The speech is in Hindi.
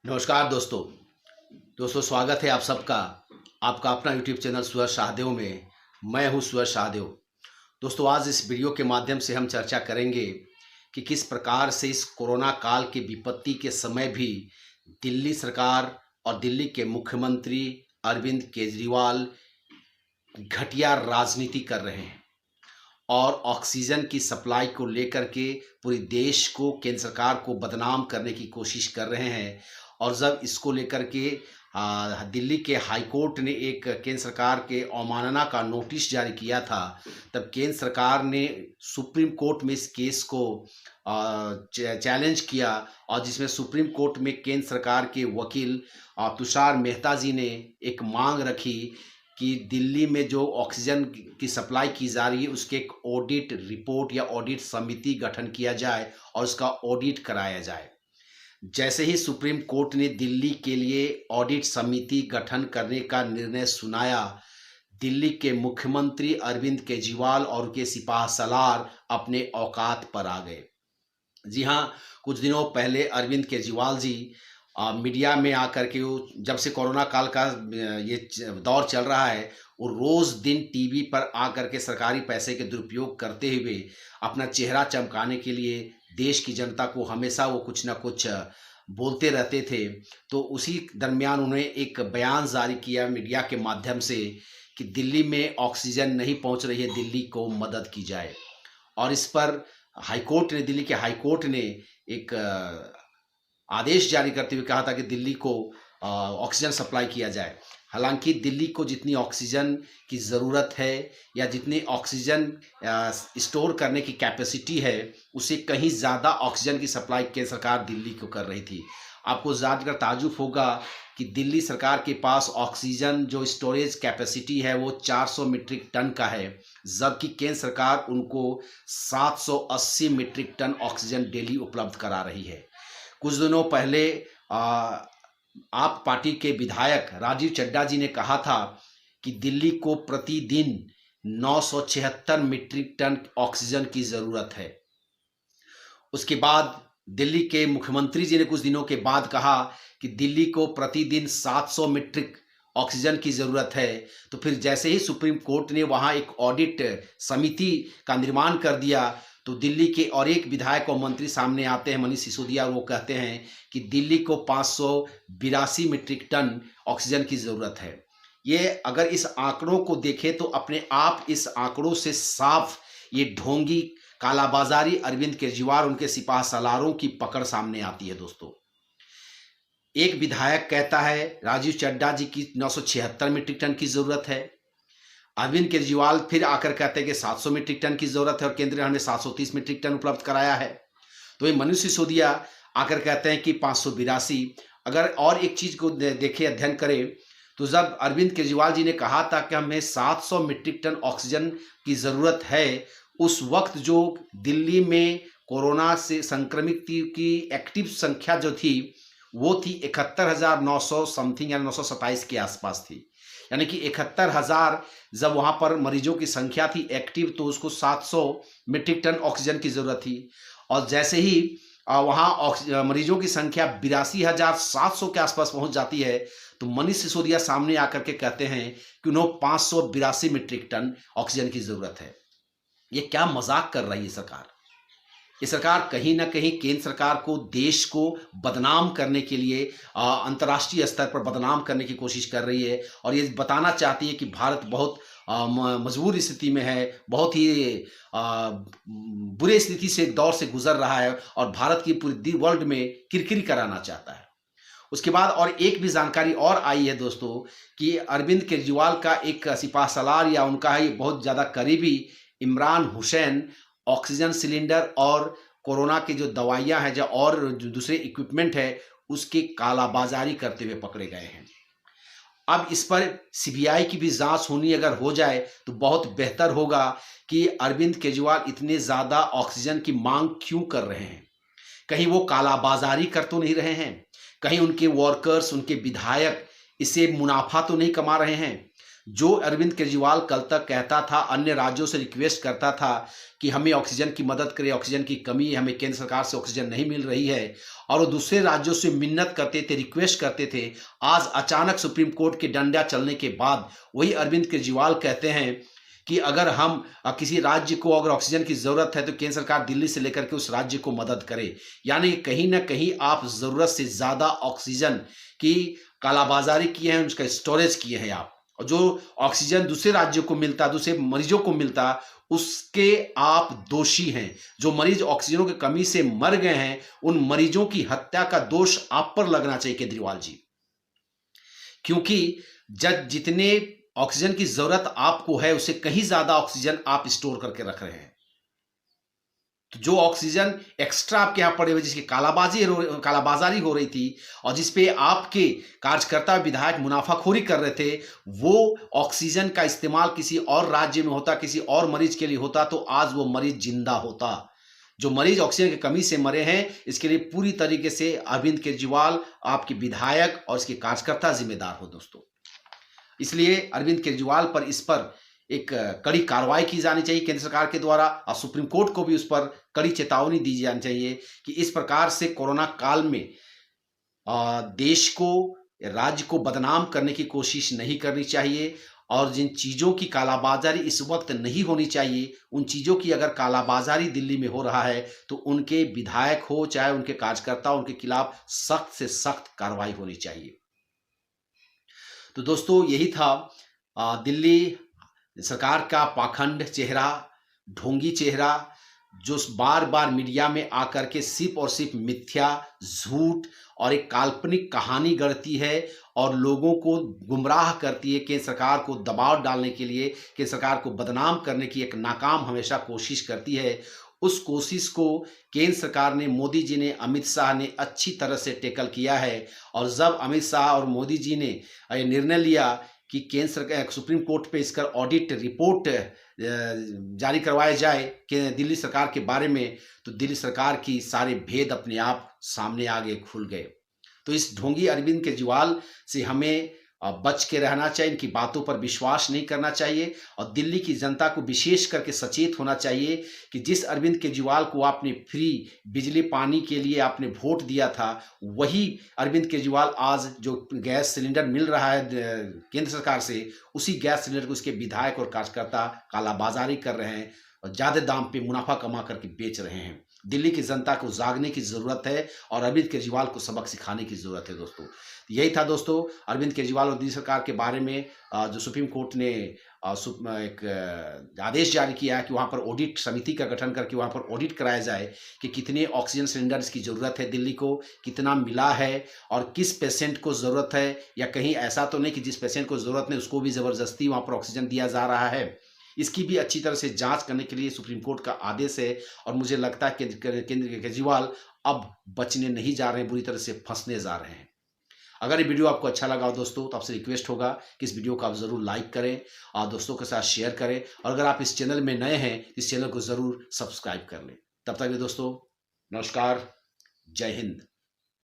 नमस्कार दोस्तों। स्वागत है आप सबका आपका अपना यूट्यूब चैनल सूरज शाहदेव में। मैं हूं सूरज शाहदेव। दोस्तों, आज इस वीडियो के माध्यम से हम चर्चा करेंगे कि किस प्रकार से इस कोरोना काल के विपत्ति के समय भी दिल्ली सरकार और दिल्ली के मुख्यमंत्री अरविंद केजरीवाल घटिया राजनीति कर रहे हैं और ऑक्सीजन की सप्लाई को लेकर के पूरे देश को, केंद्र सरकार को बदनाम करने की कोशिश कर रहे हैं। और जब इसको लेकर के दिल्ली के हाई कोर्ट ने एक केंद्र सरकार के अवमानना का नोटिस जारी किया था, तब केंद्र सरकार ने सुप्रीम कोर्ट में इस केस को चैलेंज किया और जिसमें सुप्रीम कोर्ट में केंद्र सरकार के वकील तुषार मेहता जी ने एक मांग रखी कि दिल्ली में जो ऑक्सीजन की सप्लाई की जा रही है उसके एक ऑडिट रिपोर्ट या ऑडिट समिति गठन किया जाए और उसका ऑडिट कराया जाए। जैसे ही सुप्रीम कोर्ट ने दिल्ली के लिए ऑडिट समिति गठन करने का निर्णय सुनाया, दिल्ली के मुख्यमंत्री अरविंद केजरीवाल और उनके सिपाह सलार अपने औकात पर आ गए। जी हाँ, कुछ दिनों पहले अरविंद केजरीवाल जी मीडिया में आकर के जब से कोरोना काल का ये दौर चल रहा है, वो रोज़ दिन टीवी पर आकर के सरकारी पैसे के दुरुपयोग करते हुए अपना चेहरा चमकाने के लिए देश की जनता को हमेशा वो कुछ ना कुछ बोलते रहते थे। तो उसी दरमियान उन्होंने एक बयान जारी किया मीडिया के माध्यम से कि दिल्ली में ऑक्सीजन नहीं पहुंच रही है, दिल्ली को मदद की जाए। और इस पर हाईकोर्ट ने, दिल्ली के हाईकोर्ट ने एक आदेश जारी करते हुए कहा था कि दिल्ली को ऑक्सीजन सप्लाई किया जाए। हालांकि दिल्ली को जितनी ऑक्सीजन की ज़रूरत है या जितनी ऑक्सीजन स्टोर करने की कैपेसिटी है, उससे कहीं ज़्यादा ऑक्सीजन की सप्लाई केंद्र सरकार दिल्ली को कर रही थी। आपको जानकर ताज्जुब होगा कि दिल्ली सरकार के पास ऑक्सीजन जो स्टोरेज कैपेसिटी है वो 400 मीट्रिक टन का है, जबकि केंद्र सरकार उनको 780 मीट्रिक टन ऑक्सीजन डेली उपलब्ध करा रही है। कुछ दिनों पहले आप पार्टी के विधायक राजीव चड्ढा जी ने कहा था कि दिल्ली को प्रतिदिन 976 मीट्रिक टन ऑक्सीजन की ज़रूरत है। उसके बाद दिल्ली के मुख्यमंत्री जी ने कुछ दिनों के बाद कहा कि दिल्ली को प्रतिदिन 700 मीट्रिक ऑक्सीजन की ज़रूरत है। तो फिर जैसे ही सुप्रीम कोर्ट ने वहाँ एक ऑडिट समिति का निर्माण कर दिया, तो दिल्ली के और एक विधायक और मंत्री सामने आते हैं, मनीष सिसोदिया। वो कहते हैं कि दिल्ली को 582 मीट्रिक टन ऑक्सीजन की ज़रूरत है। ये अगर इस आंकड़ों को देखें तो अपने आप इस आंकड़ों से साफ ये ढोंगी कालाबाजारी अरविंद केजरीवाल उनके सिपाह सलारों की पकड़ सामने आती है। दोस्तों, एक विधायक कहता है राजीव चड्ढा जी की 976 मीट्रिक टन की ज़रूरत है, अरविंद केजरीवाल फिर आकर कहते हैं कि 700 मीट्रिक टन की ज़रूरत है और केंद्र ने हमें 730 मीट्रिक टन उपलब्ध कराया है। तो ये मनीष सिसोदिया आकर कहते हैं कि 582। अगर और एक चीज़ को देखें, अध्ययन करें, तो जब अरविंद केजरीवाल जी ने कहा था कि हमें 700 मीट्रिक टन ऑक्सीजन की ज़रूरत है, उस वक्त जो दिल्ली में कोरोना से संक्रमित की एक्टिव संख्या जो थी वो थी 71,900 समथिंग या 927 के आसपास थी। यानी कि 71,000 जब वहाँ पर मरीजों की संख्या थी एक्टिव, तो उसको 700 मीट्रिक टन ऑक्सीजन की ज़रूरत थी। और जैसे ही वहाँ मरीजों की संख्या 82,700 के आसपास पहुँच जाती है, तो मनीष सिसोदिया सामने आकर के कहते हैं कि उन्हें 582 मीट्रिक टन ऑक्सीजन की ज़रूरत है। ये क्या मजाक कर रही है सरकार? ये सरकार कहीं ना कहीं केंद्र सरकार को, देश को बदनाम करने के लिए, अंतर्राष्ट्रीय स्तर पर बदनाम करने की कोशिश कर रही है और ये बताना चाहती है कि भारत बहुत मजबूर स्थिति में है, बहुत ही बुरे स्थिति से दौर से गुजर रहा है और भारत की पूरी वर्ल्ड में किरकिरी कराना चाहता है। उसके बाद और एक भी जानकारी और आई है दोस्तों कि अरविंद केजरीवाल का एक सिपाह सलार या उनका ही बहुत ज़्यादा करीबी इमरान हुसैन ऑक्सीजन सिलेंडर और कोरोना की जो दवाइयां हैं जो और जो दूसरे इक्विपमेंट है उसकी कालाबाजारी करते हुए पकड़े गए हैं। अब इस पर सीबीआई की भी जांच होनी अगर हो जाए तो बहुत बेहतर होगा कि अरविंद केजरीवाल इतने ज़्यादा ऑक्सीजन की मांग क्यों कर रहे हैं। कहीं वो कालाबाजारी कर तो नहीं रहे हैं, कहीं उनके वर्कर्स, उनके विधायक इससे मुनाफा तो नहीं कमा रहे हैं। जो अरविंद केजरीवाल कल तक कहता था, अन्य राज्यों से रिक्वेस्ट करता था कि हमें ऑक्सीजन की मदद करें, ऑक्सीजन की कमी है, हमें केंद्र सरकार से ऑक्सीजन नहीं मिल रही है, और वो दूसरे राज्यों से मिन्नत करते थे, रिक्वेस्ट करते थे। आज अचानक सुप्रीम कोर्ट के डंडा चलने के बाद वही अरविंद केजरीवाल कहते हैं कि अगर हम किसी राज्य को अगर ऑक्सीजन की ज़रूरत है तो केंद्र सरकार दिल्ली से लेकर के उस राज्य को मदद करे। यानी कहीं न कहीं आप ज़रूरत से ज़्यादा ऑक्सीजन की कालाबाज़ारी किए हैं, उसका स्टोरेज किए हैं आप। और जो ऑक्सीजन दूसरे राज्यों को मिलता, दूसरे मरीजों को मिलता, उसके आप दोषी हैं। जो मरीज ऑक्सीजनों की कमी से मर गए हैं, उन मरीजों की हत्या का दोष आप पर लगना चाहिए केजरीवाल जी। क्योंकि जब जितने ऑक्सीजन की जरूरत आपको है, उससे कहीं ज्यादा ऑक्सीजन आप स्टोर करके रख रहे हैं। तो जो ऑक्सीजन एक्स्ट्रा आपके यहां पड़े हुए, जिसकी कालाबाजारी हो रही थी और जिसपे आपके कार्यकर्ता विधायक मुनाफाखोरी कर रहे थे, वो ऑक्सीजन का इस्तेमाल किसी और राज्य में होता, किसी और मरीज के लिए होता, तो आज वो मरीज जिंदा होता। जो मरीज ऑक्सीजन की कमी से मरे हैं, इसके लिए पूरी तरीके से अरविंद केजरीवाल, आपके विधायक और इसके कार्यकर्ता जिम्मेदार हो दोस्तों। इसलिए अरविंद केजरीवाल पर इस पर एक कड़ी कार्रवाई की जानी चाहिए केंद्र सरकार के द्वारा, और सुप्रीम कोर्ट को भी उस पर कड़ी चेतावनी दी जानी चाहिए कि इस प्रकार से कोरोना काल में देश को, राज्य को बदनाम करने की कोशिश नहीं करनी चाहिए। और जिन चीज़ों की कालाबाजारी इस वक्त नहीं होनी चाहिए, उन चीज़ों की अगर कालाबाजारी दिल्ली में हो रहा है तो उनके विधायक हो चाहे उनके कार्यकर्ता, उनके खिलाफ सख्त से सख्त कार्रवाई होनी चाहिए। तो दोस्तों यही था दिल्ली सरकार का पाखंड चेहरा, ढोंगी चेहरा, जो बार बार मीडिया में आकर के सिर्फ और सिर्फ मिथ्या, झूठ और एक काल्पनिक कहानी गढ़ती है और लोगों को गुमराह करती है। केंद्र सरकार को दबाव डालने के लिए, केंद्र सरकार को बदनाम करने की एक नाकाम हमेशा कोशिश करती है। उस कोशिश को केंद्र सरकार ने, मोदी जी ने, अमित शाह ने अच्छी तरह से टैकल किया है। और जब अमित शाह और मोदी जी ने निर्णय लिया कि केंद्र सरकार, सुप्रीम कोर्ट पे इसका ऑडिट रिपोर्ट जारी करवाया जाए कि दिल्ली सरकार के बारे में, तो दिल्ली सरकार की सारे भेद अपने आप सामने आगे खुल गए। तो इस ढोंगी अरविंद केजरीवाल से हमें बच के रहना चाहिए, इनकी बातों पर विश्वास नहीं करना चाहिए। और दिल्ली की जनता को विशेष करके सचेत होना चाहिए कि जिस अरविंद केजरीवाल को आपने फ्री बिजली पानी के लिए आपने वोट दिया था, वही अरविंद केजरीवाल आज जो गैस सिलेंडर मिल रहा है केंद्र सरकार से, उसी गैस सिलेंडर को उसके विधायक और कार्यकर्ता कालाबाजारी कर रहे हैं और ज़्यादा दाम पे मुनाफा कमा करके बेच रहे हैं। दिल्ली की जनता को जागने की ज़रूरत है और अरविंद केजरीवाल को सबक सिखाने की ज़रूरत है दोस्तों। यही था दोस्तों अरविंद केजरीवाल और दिल्ली सरकार के बारे में जो सुप्रीम कोर्ट ने एक आदेश जारी किया है कि वहाँ पर ऑडिट समिति का गठन करके वहाँ पर ऑडिट कराया जाए कि कितने ऑक्सीजन सिलेंडर्स की ज़रूरत है दिल्ली को, कितना मिला है और किस पेशेंट को ज़रूरत है, या कहीं ऐसा तो नहीं कि जिस पेशेंट को ज़रूरत नहीं उसको भी ज़बरदस्ती वहाँ पर ऑक्सीजन दिया जा रहा है। इसकी भी अच्छी तरह से जांच करने के लिए सुप्रीम कोर्ट का आदेश है। और मुझे लगता है कि केजरीवाल अब बचने नहीं जा रहे हैं, बुरी तरह से फंसने जा रहे हैं। अगर ये वीडियो आपको अच्छा लगा हो दोस्तों, तो आपसे रिक्वेस्ट होगा कि इस वीडियो को आप ज़रूर लाइक करें और दोस्तों के साथ शेयर करें। और अगर आप इस चैनल में नए हैं, इस चैनल को ज़रूर सब्सक्राइब कर लें। तब तक के दोस्तों नमस्कार, जय हिंद।